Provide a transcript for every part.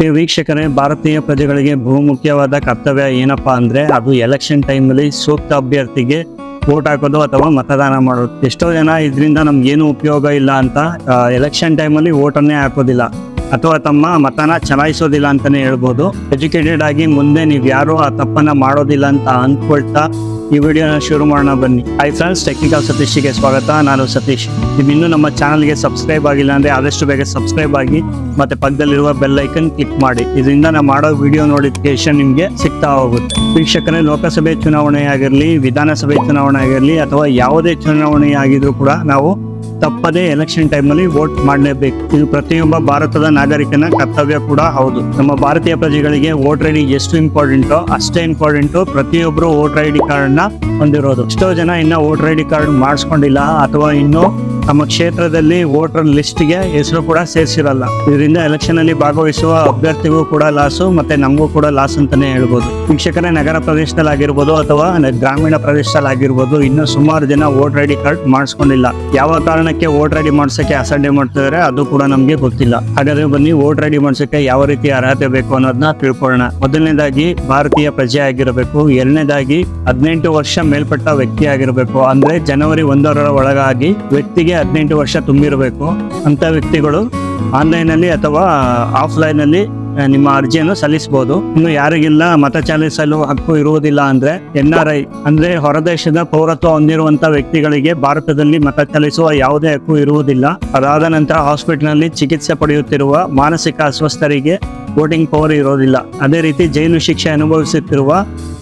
ವೀಕ್ಷಕರೇ, ಭಾರತೀಯ ಪ್ರಜೆಗಳಿಗೆ ಬಹುಮುಖ್ಯವಾದ ಕರ್ತವ್ಯ ಏನಪ್ಪಾ ಅಂದ್ರೆ ಅದು ಎಲೆಕ್ಷನ್ ಟೈಮಲ್ಲಿ ಸೂಕ್ತ ಅಭ್ಯರ್ಥಿಗೆ ವೋಟ್ ಹಾಕೋದು ಅಥವಾ ಮತದಾನ ಮಾಡೋದು. ಎಷ್ಟೋ ಜನ ಇದರಿಂದ ನಮ್ಗೇನು ಉಪಯೋಗ ಇಲ್ಲ ಅಂತ ಎಲೆಕ್ಷನ್ ಟೈಮಲ್ಲಿ ವೋಟನ್ನೇ ಹಾಕೋದಿಲ್ಲ ಅಥವಾ ತಮ್ಮ ಮತನ ಚಲಾಯಿಸೋದಿಲ್ಲ ಅಂತಾನೆ ಹೇಳ್ಬೋದು. ಎಜುಕೇಟೆಡ್ ಆಗಿ ಮುಂದೆ ನೀವು ಯಾರು ಆ ತಪ್ಪನ್ನ ಮಾಡೋದಿಲ್ಲ ಅಂತ ಅಂದ್ಕೊಳ್ತಾ ಈ ವಿಡಿಯೋನ ಶುರು ಮಾಡೋಣ ಬನ್ನಿ. ಹೈ ಫ್ರೆಂಡ್ಸ್, ಟೆಕ್ನಿಕಲ್ ಸತೀಶ್ಗೆ ಸ್ವಾಗತ. ನಾನು ಸತೀಶ್. ನೀವು ಇನ್ನೂ ನಮ್ಮ ಚಾನಲ್ಗೆ ಸಬ್ಸ್ಕ್ರೈಬ್ ಆಗಿಲ್ಲ ಅಂದ್ರೆ ಆದಷ್ಟು ಬೇಗ ಸಬ್ಸ್ಕ್ರೈಬ್ ಆಗಿ ಮತ್ತೆ ಪಕ್ಕದಲ್ಲಿರುವ ಬೆಲ್ ಐಕನ್ ಕ್ಲಿಕ್ ಮಾಡಿ. ಇದರಿಂದ ನಾವು ಮಾಡೋ ವಿಡಿಯೋ ನೋಟಿಫಿಕೇಶನ್ ನಿಮಗೆ ಸಿಗ್ತಾ ಹೋಗುತ್ತೆ. ವೀಕ್ಷಕರೇ, ಲೋಕಸಭೆ ಚುನಾವಣೆ ಆಗಿರಲಿ, ವಿಧಾನಸಭೆ ಚುನಾವಣೆ ಆಗಿರಲಿ ಅಥವಾ ಯಾವುದೇ ಚುನಾವಣೆ ಆಗಿದ್ರೂ ಕೂಡ ನಾವು ತಪ್ಪದೇ ಎಲೆಕ್ಷನ್ ಟೈಮಲ್ಲಿ ವೋಟ್ ಮಾಡಲೇಬೇಕು. ಇದು ಪ್ರತಿಯೊಬ್ಬ ಭಾರತದ ನಾಗರಿಕನ ಕರ್ತವ್ಯ ಕೂಡ ಹೌದು. ನಮ್ಮ ಭಾರತೀಯ ಪ್ರಜೆಗಳಿಗೆ ವೋಟರ್ ಐಡಿ ಎಷ್ಟು ಇಂಪಾರ್ಟೆಂಟೋ ಅಷ್ಟೇ ಇಂಪಾರ್ಟೆಂಟು ಪ್ರತಿಯೊಬ್ಬರು ವೋಟರ್ ಐಡಿ ಕಾರ್ಡ್ನ ಹೊಂದಿರೋದು. ಎಷ್ಟೋ ಜನ ಇನ್ನ ವೋಟರ್ ಐಡಿ ಕಾರ್ಡ್ ಮಾಡಿಸ್ಕೊಂಡಿಲ್ಲ ಅಥವಾ ಇನ್ನು ನಮ್ಮ ಕ್ಷೇತ್ರದಲ್ಲಿ ವೋಟರ್ ಲಿಸ್ಟ್ಗೆ ಹೆಸರು ಕೂಡ ಸೇರಿಸಿರಲ್ಲ. ಇದರಿಂದ ಎಲೆಕ್ಷನ್ ಅಲ್ಲಿ ಭಾಗವಹಿಸುವ ಅಭ್ಯರ್ಥಿಗೂ ಕೂಡ ಲಾಸು ಮತ್ತೆ ನಮಗೂ ಕೂಡ ಲಾಸ್ ಅಂತಾನೆ ಹೇಳ್ಬೋದು. ವೀಕ್ಷಕರೇ, ನಗರ ಪ್ರದೇಶದಲ್ಲಿ ಆಗಿರ್ಬೋದು ಅಥವಾ ಗ್ರಾಮೀಣ ಪ್ರದೇಶದಲ್ಲಿ ಆಗಿರ್ಬೋದು ಇನ್ನೂ ಸುಮಾರು ಜನ ವೋಟರ್ ಐಡಿ ಕಾರ್ಡ್ ಮಾಡಿಸ್ಕೊಂಡಿಲ್ಲ. ಯಾವ ಕಾರಣಕ್ಕೆ ವೋಟರ್ ಐಡಿ ಮಾಡ್ಸಕ್ಕೆ ಅಸಡ್ಡೆ ಮಾಡ್ತಿದ್ದಾರೆ ಅದು ಕೂಡ ನಮ್ಗೆ ಗೊತ್ತಿಲ್ಲ. ಹಾಗಾದ್ರೆ ಬನ್ನಿ, ವೋಟರ್ ಐಡಿ ಮಾಡ್ಸಕ್ಕೆ ಯಾವ ರೀತಿ ಅರ್ಹತೆ ಬೇಕು ಅನ್ನೋದನ್ನ ತಿಳ್ಕೊಳ್ಳೋಣ. ಮೊದಲನೇದಾಗಿ ಭಾರತೀಯ ಪ್ರಜೆ ಆಗಿರಬೇಕು. ಎರಡನೇದಾಗಿ 18 ವರ್ಷ ಮೇಲ್ಪಟ್ಟ ವ್ಯಕ್ತಿ ಆಗಿರಬೇಕು. ಅಂದ್ರೆ ಜನವರಿ 1ರ ಒಳಗಾಗಿ ವ್ಯಕ್ತಿಗೆ 18 ವರ್ಷ ತುಂಬಿರಬೇಕು. ಅಂತ ವ್ಯಕ್ತಿಗಳು ಆನ್ಲೈನ್ ಅಲ್ಲಿ ಅಥವಾ ಆಫ್ಲೈನ್ ಅಲ್ಲಿ ನಿಮ್ಮ ಅರ್ಜಿಯನ್ನು ಸಲ್ಲಿಸಬಹುದು. ಇನ್ನು ಯಾರಿಗೆಲ್ಲ ಮತ ಚಲಾಯಿಸಲು ಹಕ್ಕು ಇರುವುದಿಲ್ಲ ಅಂದ್ರೆ NRI ಅಂದ್ರೆ ಹೊರದೇಶದ ಪೌರತ್ವ ಹೊಂದಿರುವಂತ ವ್ಯಕ್ತಿಗಳಿಗೆ ಭಾರತದಲ್ಲಿ ಮತ ಚಲಾಯಿಸುವ ಯಾವುದೇ ಹಕ್ಕು ಇರುವುದಿಲ್ಲ. ಅದಾದ ನಂತರ ಹಾಸ್ಪಿಟಲ್ ನಲ್ಲಿ ಚಿಕಿತ್ಸೆ ಪಡೆಯುತ್ತಿರುವ ಮಾನಸಿಕ ಅಸ್ವಸ್ಥರಿಗೆ ವೋಟಿಂಗ್ ಪವರ್ ಇರೋದಿಲ್ಲ. ಅದೇ ರೀತಿ ಜೈಲು ಶಿಕ್ಷೆ ಅನುಭವಿಸುತ್ತಿರುವ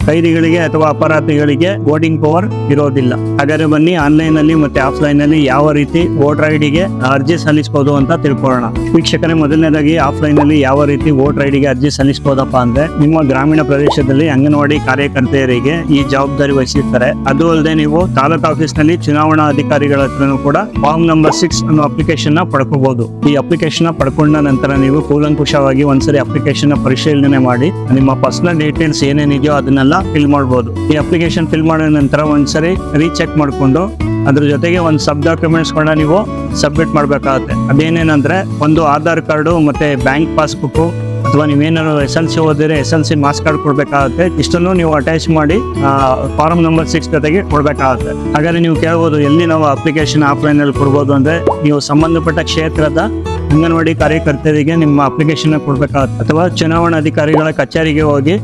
ಕೈದಿಗಳಿಗೆ ಅಥವಾ ಅಪರಾಧಿಗಳಿಗೆ ವೋಟಿಂಗ್ ಪವರ್ ಇರೋದಿಲ್ಲ. ಹಾಗಾದ್ರೆ ಬನ್ನಿ, ಆನ್ಲೈನ್ ಅಲ್ಲಿ ಮತ್ತೆ ಆಫ್ಲೈನ್ ಅಲ್ಲಿ ಯಾವ ರೀತಿ ವೋಟರ್ ಐಡಿಗೆ ಅರ್ಜಿ ಸಲ್ಲಿಸಬಹುದು ಅಂತ ತಿಳ್ಕೊಳ್ಳೋಣ. ವೀಕ್ಷಕರೇ, ಮೊದಲನೇದಾಗಿ ಆಫ್ಲೈನ್ ಅಲ್ಲಿ ಯಾವ ರೀತಿ ವೋಟರ್ ಐಡಿಗೆ ಅರ್ಜಿ ಸಲ್ಲಿಸಬಹುದಪ್ಪ ಅಂದ್ರೆ ನಿಮ್ಮ ಗ್ರಾಮೀಣ ಪ್ರದೇಶದಲ್ಲಿ ಅಂಗನವಾಡಿ ಕಾರ್ಯಕರ್ತೆಯರಿಗೆ ಈ ಜವಾಬ್ದಾರಿ ವಹಿಸಿರ್ತಾರೆ. ಅದು ಅಲ್ಲದೆ ನೀವು ತಾಲೂಕು ಆಫೀಸ್ ನಲ್ಲಿ ಚುನಾವಣಾ ಅಧಿಕಾರಿಗಳ ಹತ್ರನೂ ಕೂಡ ಫಾರ್ಮ್ ನಂಬರ್ 6 ಅನ್ನೋ ಅಪ್ಲಿಕೇಶನ್ ನ ಪಡ್ಕೋಬಹುದು. ಈ ಅಪ್ಲಿಕೇಶನ್ ನ ಪಡ್ಕೊಂಡ ನಂತರ ನೀವು ಕೂಲಂಕುಷವಾಗಿ ಒಂದ್ಸರಿ ಅಪ್ಲಿಕೇಶನ್ ನ ಪರಿಶೀಲನೆ ಮಾಡಿ ನಿಮ್ಮ ಪರ್ಸನಲ್ ಡೀಟೇಲ್ಸ್ ಏನೇನಿದೆಯೋ ಅದನ್ನೆಲ್ಲ ಫಿಲ್ ಮಾಡಬಹುದು. ಈ ಅಪ್ಲಿಕೇಶನ್ ಫಿಲ್ ಮಾಡಿದ ನಂತರ ಒಂದ್ಸರಿ ರೀಚೆಕ್ ಮಾಡ್ಕೊಂಡು ಅದ್ರ ಜೊತೆಗೆ ಒಂದು ಸಬ್ ಡಾಕ್ಯುಮೆಂಟ್ಸ್ ಗಳನ್ನ ನೀವು ಸಬ್ಮಿಟ್ ಮಾಡ್ಬೇಕಾಗುತ್ತೆ. ಅದೇನೇನಂದ್ರೆ ಒಂದು ಆಧಾರ್ ಕಾರ್ಡು ಮತ್ತೆ ಬ್ಯಾಂಕ್ ಪಾಸ್ಬುಕ್ ಅಥವಾ ನೀವೇನಾದ್ರು SLC ಓದಿದ್ರೆ SLC ಮಾರ್ಕ್ಸ್ ಕಾರ್ಡ್ ಕೊಡ್ಬೇಕಾಗುತ್ತೆ. ಇಷ್ಟನ್ನು ನೀವು ಅಟ್ಯಾಚ್ ಮಾಡಿ ಫಾರ್ಮ್ ನಂಬರ್ 6 ಜೊತೆಗೆ ಕೊಡ್ಬೇಕಾಗುತ್ತೆ. ಹಾಗಾದ್ರೆ ನೀವು ಕೇಳ್ಬೋದು, ಎಲ್ಲಿ ನಾವು ಅಪ್ಲಿಕೇಶನ್ ಆಫ್ಲೈನ್ ಅಲ್ಲಿ ಕೊಡ್ಬೋದು ಅಂದ್ರೆ ನೀವು ಸಂಬಂಧಪಟ್ಟ ಕ್ಷೇತ್ರದ ಅಂಗನವಾಡಿ ಕಾರ್ಯಕರ್ತರಿಗೆ ನಿಮ್ಮ ಅಪ್ಲಿಕೇಶನ್ ಕೊಡ್ಬೇಕಾಗುತ್ತೆ ಅಥವಾ ಚುನಾವಣಾಧಿಕಾರಿಗಳ ಕಚೇರಿಗೆ ಹೋಗಿ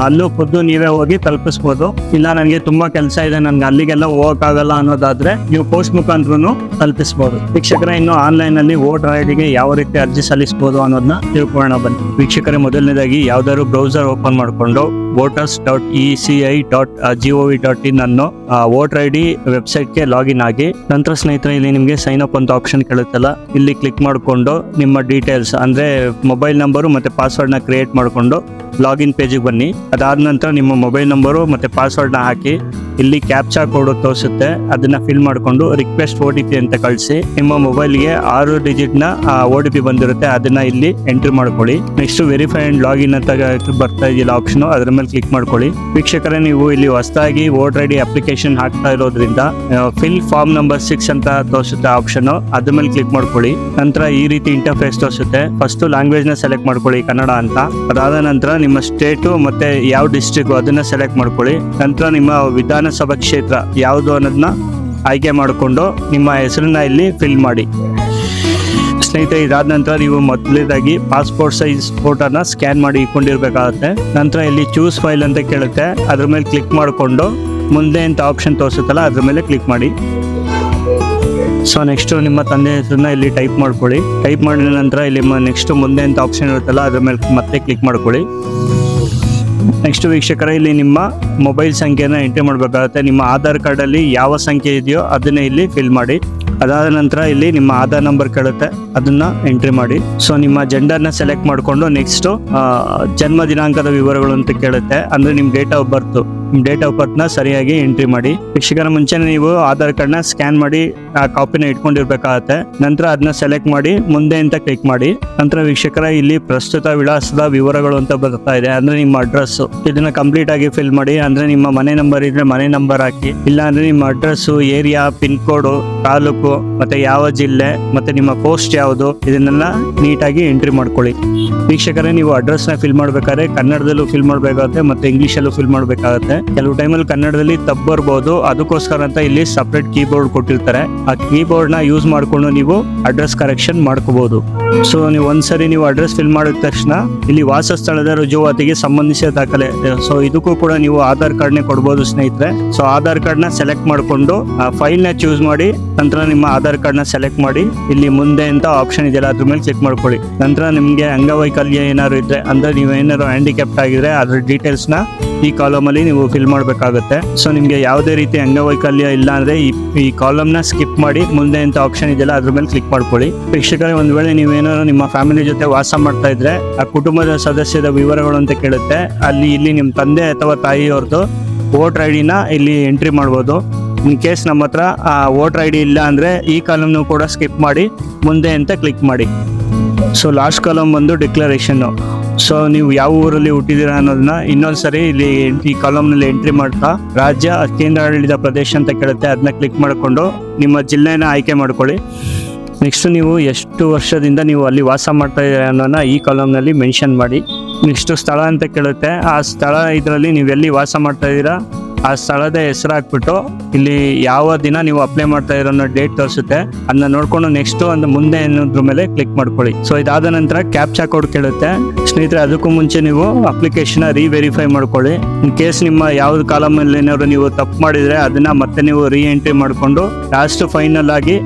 ಅಲ್ಲೂ ಖುದ್ದು ನೀವೇ ಹೋಗಿ ತಲುಪಿಸ್ಬೋದು. ಇಲ್ಲ ನನಗೆ ತುಂಬಾ ಕೆಲಸ ಇದೆ, ನನ್ಗೆ ಅಲ್ಲಿಗೆಲ್ಲ ಹೋಗಕ್ಕಾಗಲ್ಲ ಅನ್ನೋದಾದ್ರೆ ನೀವು ಪೋಸ್ಟ್ ಮುಖಾಂತರನು ತಲುಪಿಸಬಹುದು. ವೀಕ್ಷಕರೇ, ಇನ್ನು ಆನ್ಲೈನ್ ಅಲ್ಲಿ ವೋಟರ್ ಐಡಿಗೆ ಯಾವ ರೀತಿ ಅರ್ಜಿ ಸಲ್ಲಿಸಬಹುದು ಅನ್ನೋದನ್ನ ತಿಳ್ಕೊಳ್ಳೋಣ ಬನ್ನಿ. ವೀಕ್ಷಕರೇ, ಮೊದಲನೇದಾಗಿ ಯಾವ್ದಾದ್ರು ಬ್ರೌಸರ್ ಓಪನ್ ಮಾಡ್ಕೊಂಡು voters.eci.gov.in ಅನ್ನೋ ವೋಟರ್ ಐಡಿ ವೆಬ್ಸೈಟ್ ಗೆ ಲಾಗಿನ್ ಆಗಿ ನಂತರ ಸ್ನೇಹಿತರೆ ಇಲ್ಲಿ ನಿಮ್ಗೆ ಸೈನ್ ಅಪ್ ಅಂತ ಆಪ್ಷನ್ ಕೇಳುತ್ತಲ್ಲ, ಇಲ್ಲಿ ಕ್ಲಿಕ್ ಮಾಡಿಕೊಂಡು ನಿಮ್ಮ ಡೀಟೇಲ್ಸ್ ಅಂದ್ರೆ ಮೊಬೈಲ್ ನಂಬರು ಮತ್ತೆ ಪಾಸ್ವರ್ಡ್ ನ ಕ್ರಿಯೇಟ್ ಮಾಡಿಕೊಂಡು ಲಾಗಿನ್ ಪೇಜಿಗೆ ಬನ್ನಿ. ಅದಾದ ನಂತರ ನಿಮ್ಮ ಮೊಬೈಲ್ ನಂಬರು ಮತ್ತೆ ಪಾಸ್ವರ್ಡ್ ನ ಹಾಕಿ ಇಲ್ಲಿ ಕ್ಯಾಪ್ಚಾ ಕೋಡ್ ತೋರಿಸುತ್ತೆ, ಅದನ್ನ ಫಿಲ್ ಮಾಡಿಕೊಂಡು ರಿಕ್ವೆಸ್ಟ್ OTP ಅಂತ ಕಳಿಸಿ ನಿಮ್ಮ ಮೊಬೈಲ್ಗೆ 6 ಡಿಜಿಟ್ ನ OTP ಬಂದಿರುತ್ತೆ, ಅದನ್ನ ಇಲ್ಲಿ ಎಂಟ್ರಿ ಮಾಡ್ಕೊಳ್ಳಿ. ನೆಕ್ಸ್ಟ್ ವೆರಿಫೈ ಅಂಡ್ ಲಾಗಿನ್ ಅಂತ ಬರ್ತಾ ಇದೆಯಲ್ಲ ಆಪ್ಷನ್, ಅದ್ರ ಮೇಲೆ ಕ್ಲಿಕ್ ಮಾಡ್ಕೊಳ್ಳಿ. ವೀಕ್ಷಕರೇ, ನೀವು ಇಲ್ಲಿ ಹೊಸದಾಗಿ ವೋಟರ್ ಐಡಿ ಅಪ್ಲಿಕೇಶನ್ ಹಾಕ್ತಾ ಇರೋದ್ರಿಂದ ಫಿಲ್ ಫಾರ್ಮ್ ನಂಬರ್ 6 ಅಂತ ತೋರಿಸುತ್ತೆ ಆಪ್ಷನ್, ಅದ್ರ ಮೇಲೆ ಕ್ಲಿಕ್ ಮಾಡ್ಕೊಳ್ಳಿ. ನಂತರ ಈ ರೀತಿ ಇಂಟರ್ಫೇಸ್ ತೋರಿಸುತ್ತೆ. ಫಸ್ಟ್ ಲ್ಯಾಂಗ್ವೇಜ್ ನ ಸೆಲೆಕ್ಟ್ ಮಾಡ್ಕೊಳ್ಳಿ, ಕನ್ನಡ ಅಂತ. ಅದಾದ ನಂತರ ನಿಮ್ಮ ಸ್ಟೇಟು ಮತ್ತೆ ಯಾವ ಡಿಸ್ಟ್ರಿಕ್ಟ್ ಅದನ್ನ ಸೆಲೆಕ್ಟ್ ಮಾಡ್ಕೊಳ್ಳಿ. ನಂತರ ನಿಮ್ಮ ವಿಧಾನಸಭಾ ಕ್ಷೇತ್ರ ಯಾವುದು ಅನ್ನೋದನ್ನ ಆಯ್ಕೆ ಮಾಡಿಕೊಂಡು ನಿಮ್ಮ ಹೆಸರನ್ನ ಇಲ್ಲಿ ಫಿಲ್ ಮಾಡಿ. ಸ್ನೇಹಿತರೆ, ಇದಾದ ನಂತರ ನೀವು ಮೊದಲನೇದಾಗಿ ಪಾಸ್ಪೋರ್ಟ್ ಸೈಜ್ ಫೋಟೋನ ಸ್ಕ್ಯಾನ್ ಮಾಡಿ ಇಟ್ಕೊಂಡಿರ್ಬೇಕಾಗುತ್ತೆ. ನಂತರ ಇಲ್ಲಿ ಚೂಸ್ ಫೈಲ್ ಅಂತ ಕೇಳುತ್ತೆ, ಅದ್ರ ಮೇಲೆ ಕ್ಲಿಕ್ ಮಾಡಿಕೊಂಡು ಮುಂದೆ ಅಂತ ಆಪ್ಷನ್ ತೋರಿಸುತ್ತಲ್ಲ ಅದ್ರ ಮೇಲೆ ಕ್ಲಿಕ್ ಮಾಡಿ. ಸೊ ನೆಕ್ಸ್ಟ್ ನಿಮ್ಮ ತಂದೆ ಹೆಸರನ್ನ ಇಲ್ಲಿ ಟೈಪ್ ಮಾಡ್ಕೊಳ್ಳಿ. ಟೈಪ್ ಮಾಡಿದ ನಂತರ ಇಲ್ಲಿ ನೆಕ್ಸ್ಟ್ ಮುಂದೆ ಅಂತ ಆಪ್ಷನ್ ಇರುತ್ತಲ್ಲ ಅದ್ರ ಮೇಲೆ ಮತ್ತೆ ಕ್ಲಿಕ್ ಮಾಡ್ಕೊಳ್ಳಿ. ನೆಕ್ಸ್ಟ್ ವೀಕ್ಷಕರೇ, ಇಲ್ಲಿ ನಿಮ್ಮ ಮೊಬೈಲ್ ಸಂಖ್ಯೆನ ಎಂಟ್ರಿ ಮಾಡಬೇಕಾಗುತ್ತೆ. ನಿಮ್ಮ ಆಧಾರ್ ಕಾರ್ಡ್ ಅಲ್ಲಿ ಯಾವ ಸಂಖ್ಯೆ ಇದೆಯೋ ಅದನ್ನ ಇಲ್ಲಿ ಫಿಲ್ ಮಾಡಿ. ಅದಾದ ನಂತರ ಇಲ್ಲಿ ನಿಮ್ಮ ಆಧಾರ್ ನಂಬರ್ ಕೇಳುತ್ತೆ, ಅದನ್ನ ಎಂಟ್ರಿ ಮಾಡಿ. ಸೊ ನಿಮ್ಮ ಜೆಂಡರ್ನ ಸೆಲೆಕ್ಟ್ ಮಾಡಿಕೊಂಡು ನೆಕ್ಸ್ಟ್ ಜನ್ಮ ದಿನಾಂಕದ ವಿವರಗಳು ಅಂತ ಕೇಳುತ್ತೆ, ಅಂದ್ರೆ ನಿಮ್ date of birth date of birth ನ ಸರಿಯಾಗಿ ಎಂಟ್ರಿ ಮಾಡಿ. ವೀಕ್ಷಕರ, ಮುಂಚೆ ನೀವು ಆಧಾರ್ ಕಾರ್ಡ್ ನ ಸ್ಕ್ಯಾನ್ ಮಾಡಿ ಆ ಕಾಪಿನ ಇಟ್ಕೊಂಡಿರ್ಬೇಕಾಗತ್ತೆ. ನಂತರ ಅದನ್ನ ಸೆಲೆಕ್ಟ್ ಮಾಡಿ ಮುಂದೆ ಅಂತ ಕ್ಲಿಕ್ ಮಾಡಿ. ನಂತರ ವೀಕ್ಷಕರ, ಇಲ್ಲಿ ಪ್ರಸ್ತುತ ವಿಳಾಸದ ವಿವರಗಳು ಅಂತ ಬರ್ತಾ ಇದೆ, ಅಂದ್ರೆ ನಿಮ್ಮ ಅಡ್ರೆಸ್. ಇದನ್ನ ಕಂಪ್ಲೀಟ್ ಆಗಿ ಫಿಲ್ ಮಾಡಿ. ಅಂದ್ರೆ ನಿಮ್ಮ ಮನೆ ನಂಬರ್ ಇದ್ರೆ ಮನೆ ನಂಬರ್ ಹಾಕಿ, ಇಲ್ಲ ಅಂದ್ರೆ ನಿಮ್ಮ address, area, pin code, taluk, ಮತ್ತೆ ಯಾವ ಜಿಲ್ಲೆ, ಮತ್ತೆ ನಿಮ್ಮ ಪೋಸ್ಟ್ ಯಾವುದು, ಇದನ್ನೆಲ್ಲ ನೀಟಾಗಿ ಎಂಟ್ರಿ ಮಾಡ್ಕೊಳ್ಳಿ. ವೀಕ್ಷಕರೇ, ನೀವು ಅಡ್ರೆಸ್ ನ ಫಿಲ್ ಮಾಡ್ಬೇಕಾದ್ರೆ ಕನ್ನಡದಲ್ಲೂ ಫಿಲ್ ಮಾಡ್ಬೇಕಾಗುತ್ತೆ ಮತ್ತೆ ಇಂಗ್ಲಿಷ್ ಅಲ್ಲೂ ಫಿಲ್ ಮಾಡ್ಬೇಕಾಗುತ್ತೆ. ಕೆಲವು ಟೈಮಲ್ಲಿ ಕನ್ನಡದಲ್ಲಿ ತಪ್ಪು ಬರ್ಬೋದು, ಅದಕ್ಕೋಸ್ಕರ ಅಂತ ಇಲ್ಲಿ ಸಪರೇಟ್ ಕೀಬೋರ್ಡ್ ಕೊಟ್ಟಿರ್ತಾರೆ. ಆ ಕೀಬೋರ್ಡ್ ನ ಯೂಸ್ ಮಾಡ್ಕೊಂಡು ನೀವು ಅಡ್ರೆಸ್ ಕರೆಕ್ಷನ್ ಮಾಡ್ಕೋಬಹುದು. ಸೊ ನೀವು ಒಂದ್ಸರಿ ನೀವು ಅಡ್ರೆಸ್ ಫಿಲ್ ಮಾಡಿದ ತಕ್ಷಣ ಇಲ್ಲಿ ವಾಸಸ್ಥಳದ ರುಜುವಾತಿಗೆ ಸಂಬಂಧಿಸಿದ ದಾಖಲೆ, ಸೊ ಇದಕ್ಕೂ ಕೂಡ ನೀವು ಆಧಾರ್ ಕಾರ್ಡ್ ನೇ ಕೊಡ್ಬೋದು ಸ್ನೇಹಿತರೆ. ಸೊ ಆಧಾರ್ ಕಾರ್ಡ್ ನ ಸೆಲೆಕ್ಟ್ ಮಾಡ್ಕೊಂಡು ಆ ಫೈಲ್ ನ ಚೂಸ್ ಮಾಡಿ, ನಂತರ ನಿಮ್ಮ ಆಧಾರ್ ಕಾರ್ಡ್ ನ ಸೆಲೆಕ್ಟ್ ಮಾಡಿ, ಇಲ್ಲಿ ಮುಂದೆ ಅಂತ ಆಪ್ಷನ್ ಇದೆಯಲ್ಲ ಅದ್ರ ಮೇಲೆ ಕ್ಲಿಕ್ ಮಾಡ್ಕೊಳ್ಳಿ. ನಂತರ ನಿಮ್ಗೆ ಅಂಗವೈಕಲ್ಯ ಏನಾದ್ರು ಇದ್ರೆ, ಅಂದ್ರೆ ನೀವು ಏನಾದ್ರು ಹ್ಯಾಂಡಿಕ್ಯಾಪ್ಟ್ ಆಗಿದ್ರೆ ಅದ್ರ ಡೀಟೇಲ್ಸ್ ನ ಈ ಕಾಲಮ್ ಅಲ್ಲಿ ನೀವು ಫಿಲ್ ಮಾಡ್ಬೇಕಾಗುತ್ತೆ. ಸೊ ನಿಮ್ಗೆ ಯಾವುದೇ ರೀತಿ ಅಂಗವೈಕಲ್ಯ ಇಲ್ಲ ಅಂದ್ರೆ ಈ ಕಾಲಮ್ ನ ಸ್ಕಿಪ್ ಮಾಡಿ ಮುಂದೆ ಅಂತ ಆಪ್ಷನ್ ಇದೆಯಲ್ಲ ಅದ್ರ ಮೇಲೆ ಕ್ಲಿಕ್ ಮಾಡ್ಕೊಳ್ಳಿ. ವೀಕ್ಷಕರೇ, ಒಂದ್ ವೇಳೆ ನೀವೇನಾದ್ರು ನಿಮ್ಮ ಫ್ಯಾಮಿಲಿ ಜೊತೆ ವಾಸ ಮಾಡ್ತಾ ಇದ್ರೆ ಆ ಕುಟುಂಬದ ಸದಸ್ಯರ ವಿವರಗಳು ಅಂತ ಕೇಳುತ್ತೆ. ಇಲ್ಲಿ ನಿಮ್ಮ ತಂದೆ ಅಥವಾ ತಾಯಿಯವ್ರದ್ದು ವೋಟರ್ ಐ ಡಿನ ಇಲ್ಲಿ ಎಂಟ್ರಿ ಮಾಡ್ಬೋದು. ಇನ್ ಕೇಸ್ ನಮ್ಮ ಹತ್ರ ಆ ವೋಟರ್ ಐ ಡಿ ಇಲ್ಲ ಅಂದ್ರೆ ಈ ಕಾಲಮ್ನು ಕೂಡ ಸ್ಕಿಪ್ ಮಾಡಿ ಮುಂದೆ ಅಂತ ಕ್ಲಿಕ್ ಮಾಡಿ. ಸೊ ಲಾಸ್ಟ್ ಕಾಲಮ್ ಬಂದು ಡಿಕ್ಲರೇಷನ್. ಸೊ ನೀವು ಯಾವ ಊರಲ್ಲಿ ಹುಟ್ಟಿದ್ದೀರಾ ಅನ್ನೋದನ್ನ ಇನ್ನೊಂದ್ಸರಿ ಇಲ್ಲಿ ಈ ಕಾಲಮ್ನಲ್ಲಿ ಎಂಟ್ರಿ ಮಾಡ್ತಾ ರಾಜ್ಯ, ಕೇಂದ್ರಾಡಳಿತ ಪ್ರದೇಶ ಅಂತ ಕೇಳುತ್ತೆ, ಅದನ್ನ ಕ್ಲಿಕ್ ಮಾಡಿಕೊಂಡು ನಿಮ್ಮ ಜಿಲ್ಲೆನ ಆಯ್ಕೆ ಮಾಡ್ಕೊಳ್ಳಿ. ನೆಕ್ಸ್ಟ್ ನೀವು ಎಷ್ಟು ವರ್ಷದಿಂದ ನೀವು ಅಲ್ಲಿ ವಾಸ ಮಾಡ್ತಾ ಇದ್ದೀರಾ ಅನ್ನೋದನ್ನ ಈ ಕಾಲಮ್ನಲ್ಲಿ ಮೆನ್ಷನ್ ಮಾಡಿ. ನೆಕ್ಸ್ಟ್ ಸ್ಥಳ ಅಂತ ಕೇಳುತ್ತೆ, ಆ ಸ್ಥಳ ಇದರಲ್ಲಿ ನೀವು ಎಲ್ಲಿ ವಾಸ ಮಾಡ್ತಾ ಇದ್ದೀರಾ ಆ ಸ್ಥಳದ ಹೆಸರು ಹಾಕ್ಬಿಟ್ಟು ಇಲ್ಲಿ ಯಾವ ದಿನ ನೀವು ಅಪ್ಲೈ ಮಾಡ್ತಾ ಇರೋ ಡೇಟ್ ತೋರಿಸುತ್ತೆ, ಅದನ್ನ ನೋಡ್ಕೊಂಡು ನೆಕ್ಸ್ಟ್ ಒಂದು ಮುಂದೆ ಅನ್ನೋದ್ರ ಮೇಲೆ ಕ್ಲಿಕ್ ಮಾಡ್ಕೊಳ್ಳಿ. ಸೊ ಇದಾದ ನಂತರ ಕ್ಯಾಪ್ಚಾ ಕೋಡ್ ಕೇಳುತ್ತೆ ಸ್ನೇಹಿತರೆ. ಅದಕ್ಕೂ ಮುಂಚೆ ನೀವು ಅಪ್ಲಿಕೇಶನ್ ರಿವೆರಿಫೈ ಮಾಡ್ಕೊಳ್ಳಿ. ಇನ್ ಕೇಸ್ ನಿಮ್ಮ ಯಾವ್ದು ಕಾಲಮಲ್ಲಿ ಏನಾದ್ರು ನೀವು ತಪ್ಪು ಮಾಡಿದ್ರೆ ಅದನ್ನ ಮತ್ತೆ ನೀವು ರೀ ಎಂಟ್ರಿ ಮಾಡ್ಕೊಂಡು ಲಾಸ್ಟ್ ಫೈನಲ್ ಆಗಿ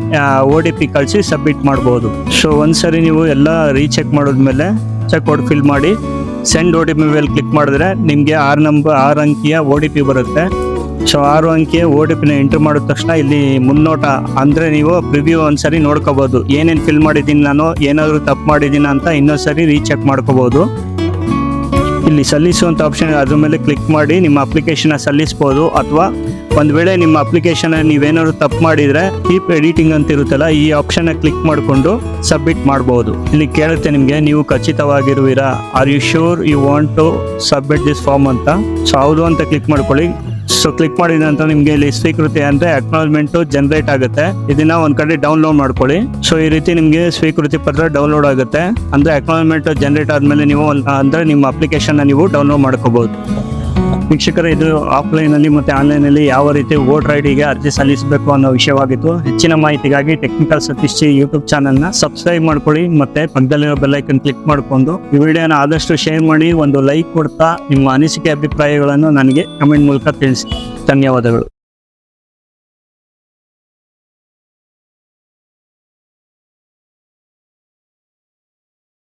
OTP ಕಳಿಸಿ ಸಬ್ಮಿಟ್ ಮಾಡ್ಬೋದು. ಸೊ ಒಂದ್ಸರಿ ನೀವು ಎಲ್ಲ ರೀಚೆಕ್ ಮಾಡಿದ್ಮೇಲೆ ಚೆಕ್ ಕೋಡ್ ಫಿಲ್ ಮಾಡಿ ಸೆಂಡ್ OTP ಮೇಲೆ ಕ್ಲಿಕ್ ಮಾಡಿದ್ರೆ ನಿಮಗೆ 6 ಅಂಕಿಯ OTP ಬರುತ್ತೆ. ಸೊ 6 ಅಂಕಿಯ OTP ನ ಎಂಟ್ರಿ ಮಾಡಿದ ತಕ್ಷಣ ಇಲ್ಲಿ ಮುನ್ನೋಟ ಅಂದ್ರೆ ನೀವು ಪ್ರಿವ್ಯೂ ಒಂದ್ಸರಿ ನೋಡ್ಕೋಬಹುದು. ಏನೇನು ಫಿಲ್ ಮಾಡಿದ್ದೀನಿ ನಾನು, ಏನಾದರೂ ತಪ್ಪು ಮಾಡಿದ್ದೀನ ಅಂತ ಇನ್ನೊಂದ್ಸರಿ ರೀಚೆಕ್ ಮಾಡ್ಕೋಬಹುದು. ಇಲ್ಲಿ ಸಲ್ಲಿಸುವಂತ ಆಪ್ಷನ್ ಅದ್ರ ಮೇಲೆ ಕ್ಲಿಕ್ ಮಾಡಿ ನಿಮ್ಮ ಅಪ್ಲಿಕೇಶನ್ ಸಲ್ಲಿಸಬಹುದು. ಅಥವಾ ಒಂದ್ ವೇಳೆ ನಿಮ್ಮ ಅಪ್ಲಿಕೇಶನ್ ನೀವೇನಾದ್ರು ತಪ್ಪು ಮಾಡಿದ್ರೆ ಕೀಪ್ ಎಡಿಟಿಂಗ್ ಅಂತ ಇರುತ್ತಲ್ಲ, ಈ ಆಪ್ಷನ್ ಕ್ಲಿಕ್ ಮಾಡಿಕೊಂಡು ಸಬ್ಮಿಟ್ ಮಾಡಬಹುದು. ಇಲ್ಲಿ ಕೇಳುತ್ತೆ ನಿಮ್ಗೆ, ನೀವು ಖಚಿತವಾಗಿರುವಿರಾ, are you sure you want to submit this form ಅಂತ. ಸೊ ಹೌದು ಅಂತ ಕ್ಲಿಕ್ ಮಾಡ್ಕೊಳ್ಳಿ. ಸೊ ಕ್ಲಿಕ್ ಮಾಡಿದ ನಂತರ ನಿಮ್ಗೆ ಇಲ್ಲಿ ಸ್ವೀಕೃತಿ ಅಂದ್ರೆ ಅಕ್ನಾಲಜ್ಮೆಂಟ್ ಜನರೇಟ್ ಆಗುತ್ತೆ. ಇದನ್ನ ಒಂದ್ ಕಡೆ ಡೌನ್ಲೋಡ್ ಮಾಡ್ಕೊಳ್ಳಿ. ಸೊ ಈ ರೀತಿ ನಿಮ್ಗೆ ಸ್ವೀಕೃತಿ ಪತ್ರ ಡೌನ್ಲೋಡ್ ಆಗುತ್ತೆ. ಅಂದ್ರೆ ಅಕ್ನಾಲಜ್ಮೆಂಟ್ ಜನರೇಟ್ ಆದ್ಮೇಲೆ ನೀವು ಅಂದ್ರೆ ನಿಮ್ಮ ಅಪ್ಲಿಕೇಶನ್ ನೀವು ಡೌನ್ಲೋಡ್ ಮಾಡ್ಕೋಬಹುದು. ವೀಕ್ಷಕರೇ, ಇದು ಆಫ್ಲೈನ್ ಅಲ್ಲಿ ಮತ್ತೆ ಆನ್ಲೈನ್ ಅಲ್ಲಿ ಯಾವ ರೀತಿ ವೋಟರ್ ಐ ಡಿಗೆ ಅರ್ಜಿ ಸಲ್ಲಿಸಬೇಕು ಅನ್ನೋ ವಿಷಯವಾಗಿತ್ತು. ಹೆಚ್ಚಿನ ಮಾಹಿತಿಗಾಗಿ ಟೆಕ್ನಿಕಲ್ ಸತೀಶ್ ಯೂಟ್ಯೂಬ್ ಚಾನಲ್ ನ ಸಬ್ಸ್ಕ್ರೈಬ್ ಮಾಡ್ಕೊಳ್ಳಿ, ಮತ್ತೆ ಪಕ್ಕದಲ್ಲಿರೋ ಬೆಲ್ ಐಕನ್ ಕ್ಲಿಕ್ ಮಾಡ್ಕೊಂಡು ಈ ವಿಡಿಯೋನ ಆದಷ್ಟು ಶೇರ್ ಮಾಡಿ, ಒಂದು ಲೈಕ್ ಕೊಡ್ತಾ ನಿಮ್ಮ ಅನಿಸಿಕೆ ಅಭಿಪ್ರಾಯಗಳನ್ನು ನನಗೆ ಕಮೆಂಟ್ ಮೂಲಕ ತಿಳಿಸಿ. ಧನ್ಯವಾದಗಳು.